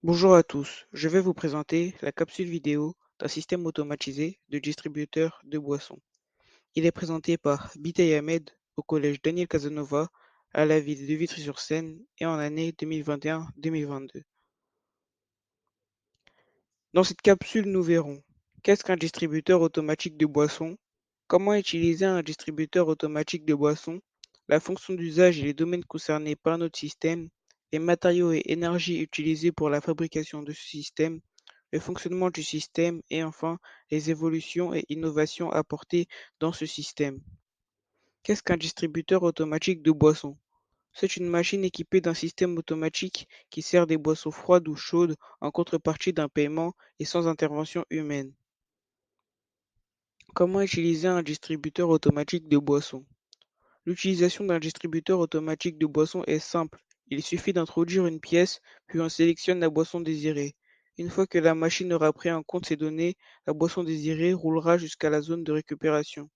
Bonjour à tous, je vais vous présenter la capsule vidéo d'un système automatisé de distributeur de boissons. Il est présenté par Bitey Ahmed au collège Daniel Casanova à la ville de Vitry-sur-Seine et en année 2021-2022. Dans cette capsule, nous verrons qu'est-ce qu'un distributeur automatique de boissons, comment utiliser un distributeur automatique de boissons, la fonction d'usage et les domaines concernés par notre système, les matériaux et énergies utilisés pour la fabrication de ce système, le fonctionnement du système et enfin les évolutions et innovations apportées dans ce système. Qu'est-ce qu'un distributeur automatique de boissons? C'est une machine équipée d'un système automatique qui sert des boissons froides ou chaudes en contrepartie d'un paiement et sans intervention humaine. Comment utiliser un distributeur automatique de boissons? L'utilisation d'un distributeur automatique de boissons est simple. Il suffit d'introduire une pièce, puis on sélectionne la boisson désirée. Une fois que la machine aura pris en compte ces données, la boisson désirée roulera jusqu'à la zone de récupération.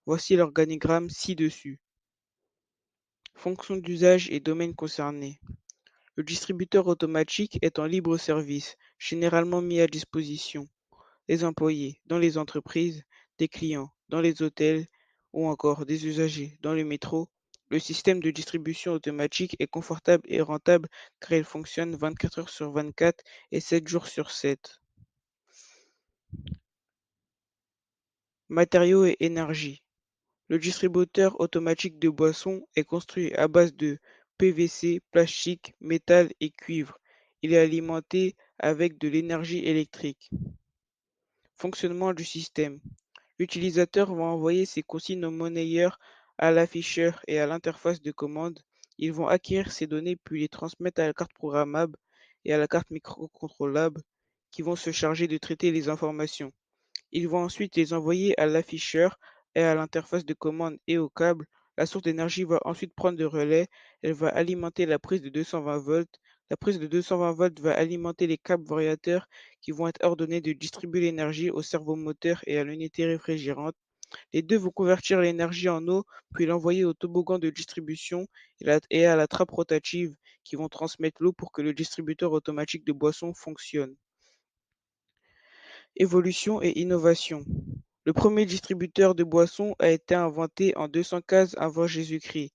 Voici l'organigramme ci-dessus. Fonction d'usage et domaine concerné. Le distributeur automatique est en libre service, généralement mis à disposition des employés dans les entreprises, des clients dans les hôtels ou encore des usagers dans le métro. Le système de distribution automatique est confortable et rentable car il fonctionne 24 heures sur 24 et 7 jours sur 7. Matériaux et énergie. Le distributeur automatique de boissons est construit à base de PVC, plastique, métal et cuivre. Il est alimenté avec de l'énergie électrique. Fonctionnement du système. L'utilisateur va envoyer ses consignes au monnayeur, à l'afficheur et à l'interface de commande. Ils vont acquérir ces données puis les transmettre à la carte programmable et à la carte microcontrôlable qui vont se charger de traiter les informations. Ils vont ensuite les envoyer à l'afficheur et à l'interface de commande et au câble. La source d'énergie va ensuite prendre le relais. Elle va alimenter la prise de 220 volts. La prise de 220 volts va alimenter les câbles variateurs qui vont être ordonnés de distribuer l'énergie au servomoteur et à l'unité réfrigérante. Les deux vont convertir l'énergie en eau, puis l'envoyer au toboggan de distribution et à la trappe rotative qui vont transmettre l'eau pour que le distributeur automatique de boissons fonctionne. Évolution et innovation. Le premier distributeur de boissons a été inventé en 215 avant Jésus-Christ.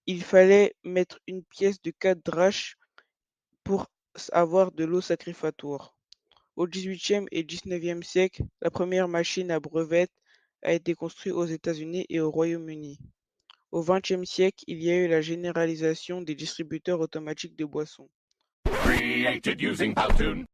Il fallait mettre une pièce de 4 drachmes pour avoir de l'eau sacrificatoire. Au XVIIIe et XIXe siècle, la première machine à brevette a été construite aux États-Unis et au Royaume-Uni. Au XXe siècle, il y a eu la généralisation des distributeurs automatiques de boissons. Created using Powtoon.